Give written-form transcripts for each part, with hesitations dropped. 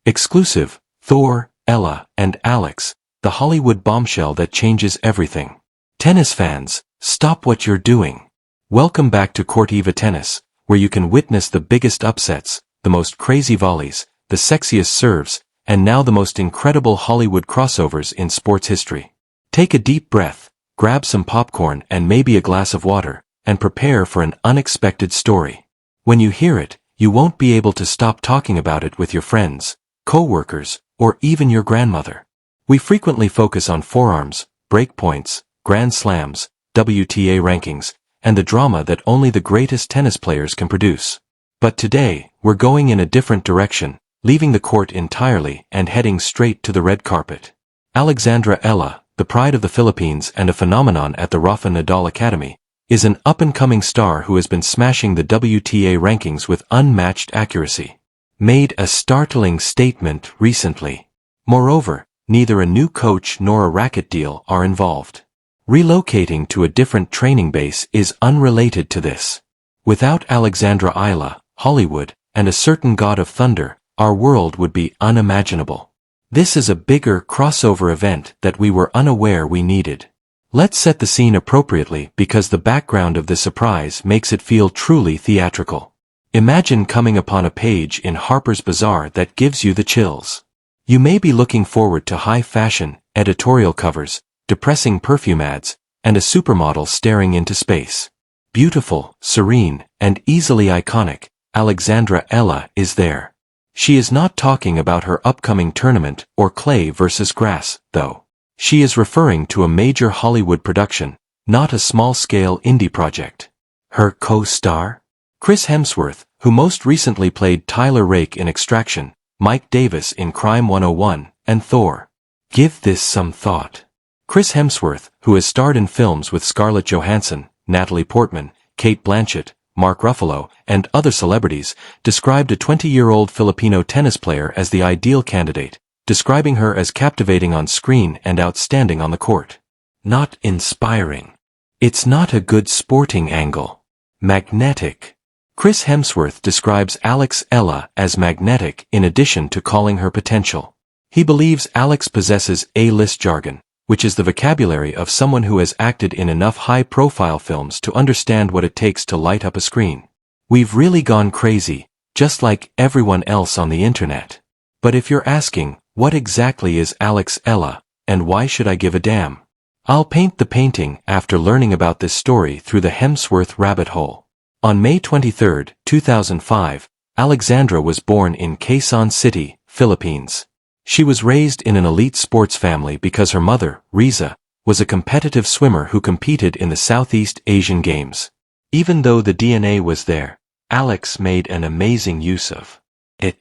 Exclusive, Thor, Eala, and Alex, the Hollywood bombshell that changes everything. Tennis fans, stop what you're doing. Welcome back to Court Eva Tennis, where you can witness the biggest upsets, the most crazy volleys, the sexiest serves, and now the most incredible Hollywood crossovers in sports history. Take a deep breath, grab some popcorn and maybe a glass of water, and prepare for an unexpected story. When you hear it, you won't be able to stop talking about it with your friends, co-workers, or even your grandmother. We frequently focus on forearms, break points, grand slams, WTA rankings, and the drama that only the greatest tennis players can produce. But today, we're going in a different direction, leaving the court entirely and heading straight to the red carpet. Alexandra Eala, the pride of the Philippines and a phenomenon at the Rafa Nadal Academy, is an up-and-coming star who has been smashing the WTA rankings with unmatched accuracy. Made a startling statement recently. Moreover, neither a new coach nor a racket deal are involved. Relocating to a different training base is unrelated to this. Without Alexandra Eala, Hollywood, and a certain god of thunder, our world would be unimaginable. This is a bigger crossover event that we were unaware we needed. Let's set the scene appropriately because the background of the surprise makes it feel truly theatrical. Imagine coming upon a page in Harper's Bazaar that gives you the chills. You may be looking forward to high-fashion, editorial covers, depressing perfume ads, and a supermodel staring into space. Beautiful, serene, and easily iconic, Alexandra Eala is there. She is not talking about her upcoming tournament or clay versus grass, though. She is referring to a major Hollywood production, not a small-scale indie project. Her co-star? Chris Hemsworth, who most recently played Tyler Rake in Extraction, Mike Davis in Crime 101, and Thor. Give this some thought. Chris Hemsworth, who has starred in films with Scarlett Johansson, Natalie Portman, Cate Blanchett, Mark Ruffalo, and other celebrities, described a 20-year-old Filipino tennis player as the ideal candidate, describing her as captivating on screen and outstanding on the court. Not inspiring. It's not a good sporting angle. Magnetic. Chris Hemsworth describes Alex Eala as magnetic in addition to calling her potential. He believes Alex possesses A-list jargon, which is the vocabulary of someone who has acted in enough high-profile films to understand what it takes to light up a screen. We've really gone crazy, just like everyone else on the internet. But if you're asking, what exactly is Alex Eala, and why should I give a damn? I'll paint the painting after learning about this story through the Hemsworth rabbit hole. On May 23, 2005, Alexandra was born in Quezon City, Philippines. She was raised in an elite sports family because her mother, Riza, was a competitive swimmer who competed in the Southeast Asian Games. Even though the DNA was there, Alex made an amazing use of it.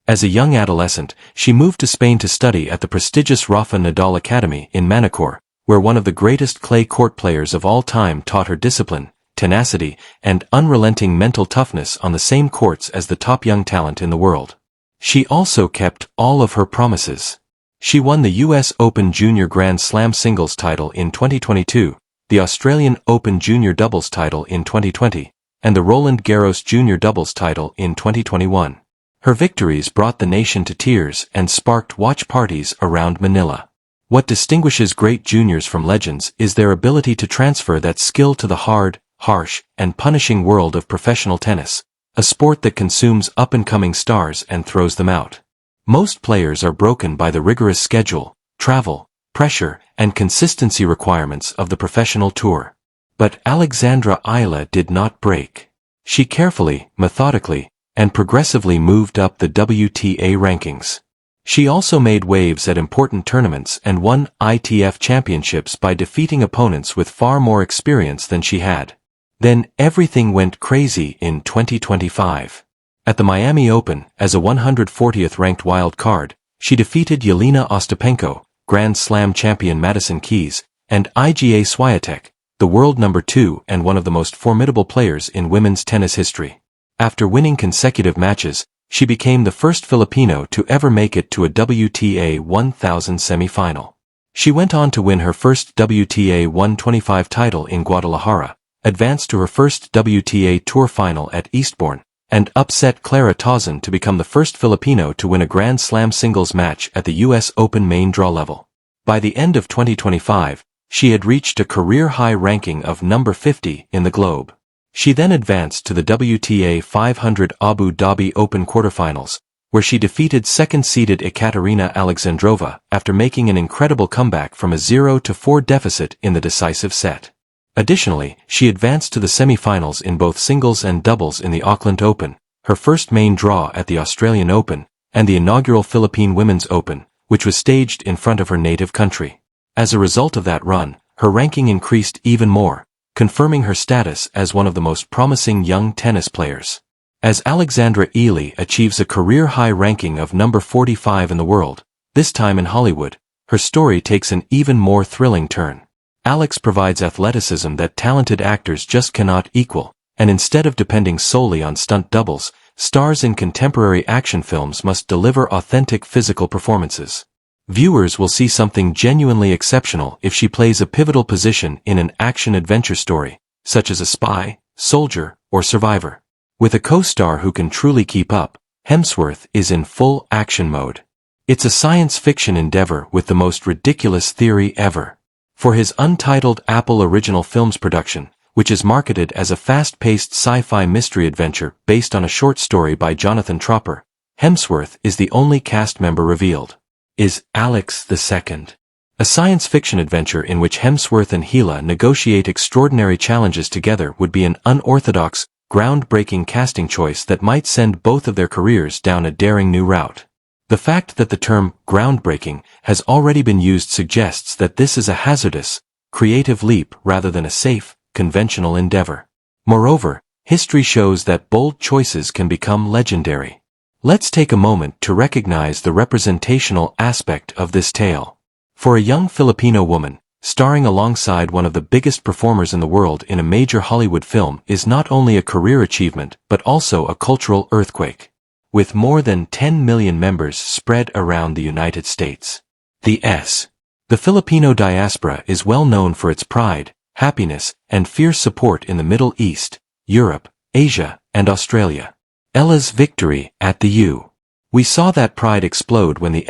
As a young adolescent, she moved to Spain to study at the prestigious Rafa Nadal Academy in Manacor, where one of the greatest clay court players of all time taught her discipline, tenacity, and unrelenting mental toughness on the same courts as the top young talent in the world. She also kept all of her promises. She won the US Open Junior Grand Slam singles title in 2022, the Australian Open Junior Doubles title in 2020, and the Roland Garros Junior Doubles title in 2021. Her victories brought the nation to tears and sparked watch parties around Manila. What distinguishes great juniors from legends is their ability to transfer that skill to the hard, harsh, and punishing world of professional tennis, a sport that consumes up-and-coming stars and throws them out. Most players are broken by the rigorous schedule, travel, pressure, and consistency requirements of the professional tour. But Alexandra Eala did not break. She carefully, methodically, and progressively moved up the WTA rankings. She also made waves at important tournaments and won ITF championships by defeating opponents with far more experience than she had. Then everything went crazy in 2025. At the Miami Open, as a 140th ranked wild card, she defeated Jelena Ostapenko, Grand Slam champion Madison Keys, and Iga Swiatek, the world number 2 and one of the most formidable players in women's tennis history. After winning consecutive matches, she became the first Filipino to ever make it to a WTA 1000 semi-final. She went on to win her first WTA 125 title in Guadalajara, advanced to her first WTA Tour final at Eastbourne, and upset Clara Tauson to become the first Filipino to win a Grand Slam singles match at the US Open main draw level. By the end of 2025, she had reached a career-high ranking of number 50 in the globe. She then advanced to the WTA 500 Abu Dhabi Open quarterfinals, where she defeated second-seeded Ekaterina Alexandrova after making an incredible comeback from a 0-4 deficit in the decisive set. Additionally, she advanced to the semi-finals in both singles and doubles in the Auckland Open, her first main draw at the Australian Open, and the inaugural Philippine Women's Open, which was staged in front of her native country. As a result of that run, her ranking increased even more, confirming her status as one of the most promising young tennis players. As Alexandra Eala achieves a career-high ranking of number 45 in the world, this time in Hollywood, her story takes an even more thrilling turn. Alex provides athleticism that talented actors just cannot equal, and instead of depending solely on stunt doubles, stars in contemporary action films must deliver authentic physical performances. Viewers will see something genuinely exceptional if she plays a pivotal position in an action-adventure story, such as a spy, soldier, or survivor. With a co-star who can truly keep up, Hemsworth is in full action mode. It's a science fiction endeavor with the most ridiculous theory ever. For his untitled Apple Original Films production, which is marketed as a fast-paced sci-fi mystery adventure based on a short story by Jonathan Tropper, Hemsworth is the only cast member revealed. Is Alex the Second? A science fiction adventure in which Hemsworth and Eala negotiate extraordinary challenges together would be an unorthodox, groundbreaking casting choice that might send both of their careers down a daring new route. The fact that the term groundbreaking has already been used suggests that this is a hazardous, creative leap rather than a safe, conventional endeavor. Moreover, history shows that bold choices can become legendary. Let's take a moment to recognize the representational aspect of this tale. For a young Filipino woman, starring alongside one of the biggest performers in the world in a major Hollywood film is not only a career achievement but also a cultural earthquake. With more than 10 million members spread around the United States. The Filipino diaspora is well known for its pride, happiness, and fierce support in the Middle East, Europe, Asia, and Australia. Eala's victory at the U. We saw that pride explode when the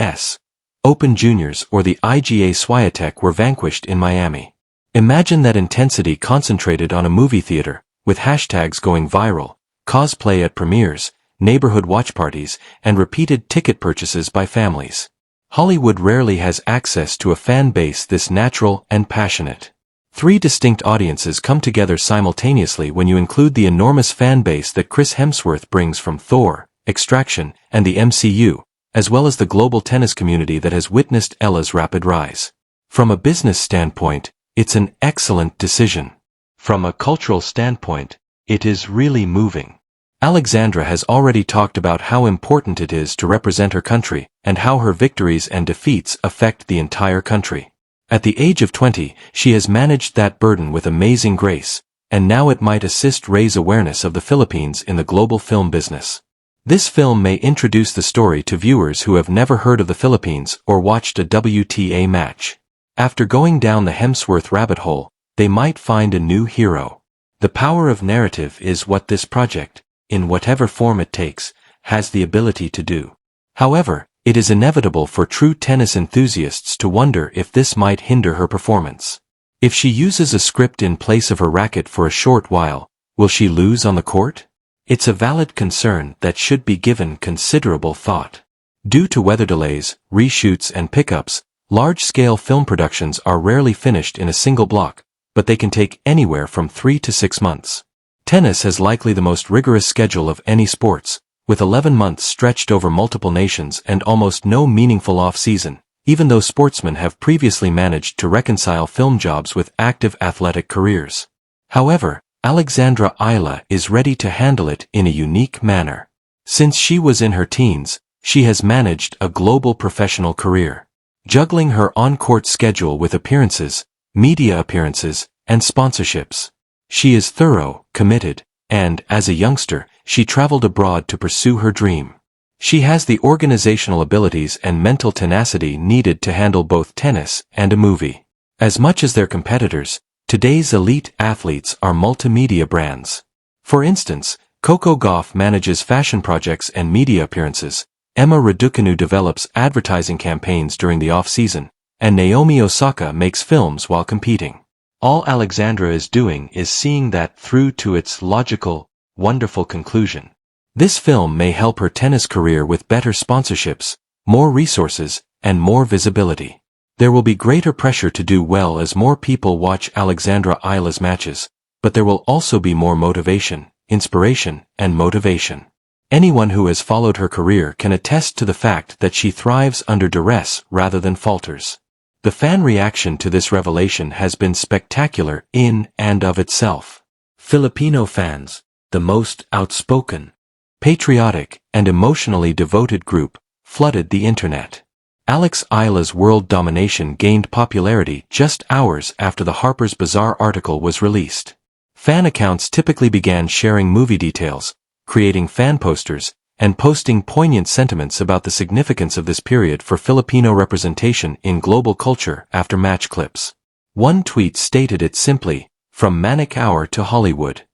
Open Juniors or the IGA Swiatek were vanquished in Miami. Imagine that intensity concentrated on a movie theater, with hashtags going viral, cosplay at premieres, neighborhood watch parties, and repeated ticket purchases by families. Hollywood rarely has access to a fan base this natural and passionate. Three distinct audiences come together simultaneously when you include the enormous fan base that Chris Hemsworth brings from Thor, Extraction, and the MCU, as well as the global tennis community that has witnessed Eala's rapid rise. From a business standpoint, it's an excellent decision. From a cultural standpoint, it is really moving. Alexandra has already talked about how important it is to represent her country, and how her victories and defeats affect the entire country. At the age of 20, she has managed that burden with amazing grace, and now it might assist raise awareness of the Philippines in the global film business. This film may introduce the story to viewers who have never heard of the Philippines or watched a WTA match. After going down the Hemsworth rabbit hole, they might find a new hero. The power of narrative is what this project, in whatever form it takes, has the ability to do. However, it is inevitable for true tennis enthusiasts to wonder if this might hinder her performance. If she uses a script in place of her racket for a short while, will she lose on the court? It's a valid concern that should be given considerable thought. Due to weather delays, reshoots, and pickups, large-scale film productions are rarely finished in a single block, but they can take anywhere from 3 to 6 months. Tennis has likely the most rigorous schedule of any sports, with 11 months stretched over multiple nations and almost no meaningful off-season, even though sportsmen have previously managed to reconcile film jobs with active athletic careers. However, Alexandra Eala is ready to handle it in a unique manner. Since she was in her teens, she has managed a global professional career, juggling her on-court schedule with appearances, media appearances, and sponsorships. She is thorough, committed, and, as a youngster, she traveled abroad to pursue her dream. She has the organizational abilities and mental tenacity needed to handle both tennis and a movie. As much as their competitors, today's elite athletes are multimedia brands. For instance, Coco Gauff manages fashion projects and media appearances, Emma Raducanu develops advertising campaigns during the off-season, and Naomi Osaka makes films while competing. All Alexandra is doing is seeing that through to its logical, wonderful conclusion. This film may help her tennis career with better sponsorships, more resources, and more visibility. There will be greater pressure to do well as more people watch Alexandra Eala's matches, but there will also be more motivation, inspiration, and motivation. Anyone who has followed her career can attest to the fact that she thrives under duress rather than falters. The fan reaction to this revelation has been spectacular in and of itself. Filipino fans, the most outspoken, patriotic, and emotionally devoted group, flooded the internet. Alex Eala's world domination gained popularity just hours after the Harper's Bazaar article was released. Fan accounts typically began sharing movie details, creating fan posters, and posting poignant sentiments about the significance of this period for Filipino representation in global culture after match clips. One tweet stated it simply, "From Manic Hour to Hollywood."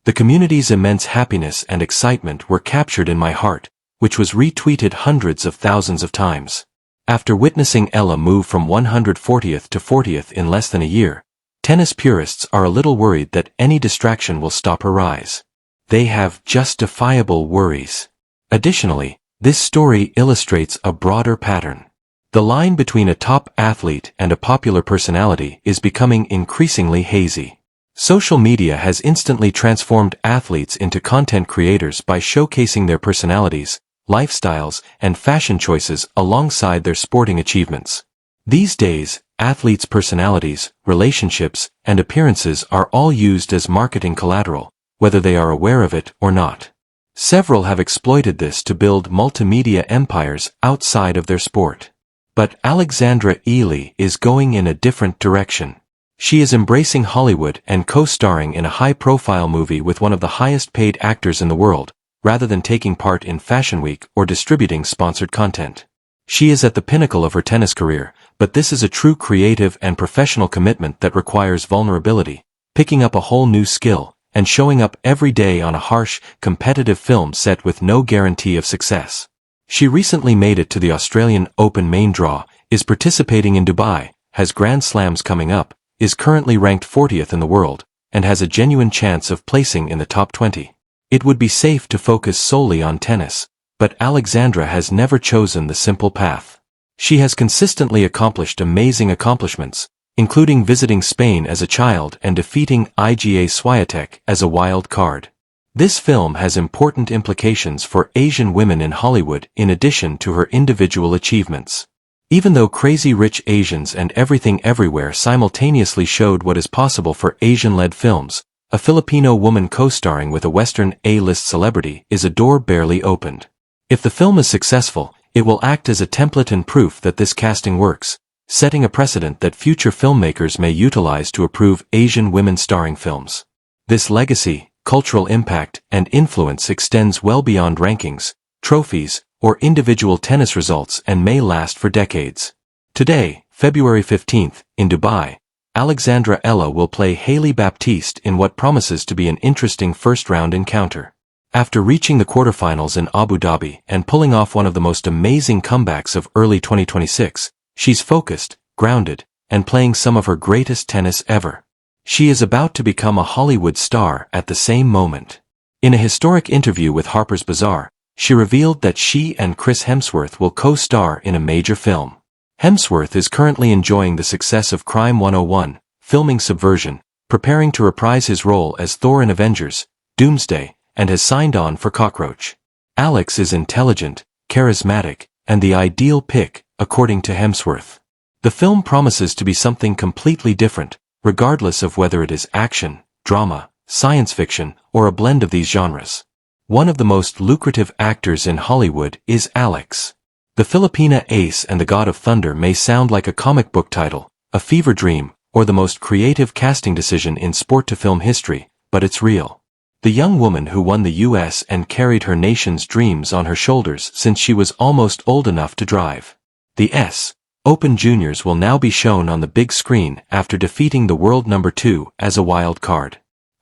The community's immense happiness and excitement were captured in my heart, which was retweeted hundreds of thousands of times. After witnessing Eala move from 140th to 40th in less than a year, tennis purists are a little worried that any distraction will stop her rise. They have justifiable worries. Additionally, this story illustrates a broader pattern. The line between a top athlete and a popular personality is becoming increasingly hazy. Social media has instantly transformed athletes into content creators by showcasing their personalities, lifestyles, and fashion choices alongside their sporting achievements. These days, athletes' personalities, relationships, and appearances are all used as marketing collateral, whether they are aware of it or not. Several have exploited this to build multimedia empires outside of their sport. But Alexandra Eala is going in a different direction. She is embracing Hollywood and co-starring in a high-profile movie with one of the highest-paid actors in the world, rather than taking part in Fashion Week or distributing sponsored content. She is at the pinnacle of her tennis career, but this is a true creative and professional commitment that requires vulnerability, picking up a whole new skill, and showing up every day on a harsh, competitive film set with no guarantee of success. She recently made it to the Australian Open main draw, is participating in Dubai, has Grand Slams coming up, is currently ranked 40th in the world, and has a genuine chance of placing in the top 20. It would be safe to focus solely on tennis, but Alexandra has never chosen the simple path. She has consistently accomplished amazing accomplishments, including visiting Spain as a child and defeating Iga Swiatek as a wild card. This film has important implications for Asian women in Hollywood in addition to her individual achievements. Even though Crazy Rich Asians and Everything Everywhere simultaneously showed what is possible for Asian-led films, a Filipino woman co-starring with a Western A-list celebrity is a door barely opened. If the film is successful, it will act as a template and proof that this casting works, setting a precedent that future filmmakers may utilize to approve Asian women starring films. This legacy, cultural impact, and influence extends well beyond rankings, trophies, or individual tennis results and may last for decades. Today, February 15th, in Dubai, Alexandra Eala will play Hailey Baptiste in what promises to be an interesting first-round encounter. After reaching the quarterfinals in Abu Dhabi and pulling off one of the most amazing comebacks of early 2026, she's focused, grounded, and playing some of her greatest tennis ever. She is about to become a Hollywood star at the same moment. In a historic interview with Harper's Bazaar, she revealed that she and Chris Hemsworth will co-star in a major film. Hemsworth is currently enjoying the success of Crime 101, filming Subversion, preparing to reprise his role as Thor in Avengers, Doomsday, and has signed on for Cockroach. Alex is intelligent, charismatic, and the ideal pick, according to Hemsworth. The film promises to be something completely different, regardless of whether it is action, drama, science fiction, or a blend of these genres. One of the most lucrative actors in Hollywood is Alex. The Filipina Ace and the God of Thunder may sound like a comic book title, a fever dream, or the most creative casting decision in sport-to-film history, but it's real. The young woman who won the U.S. and carried her nation's dreams on her shoulders since she was almost old enough to drive. The S. Open Juniors will now be shown on the big screen after defeating the world number 2 as a wild card.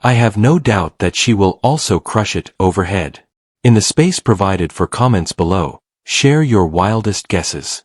I have no doubt that she will also crush it overhead. In the space provided for comments below, share your wildest guesses.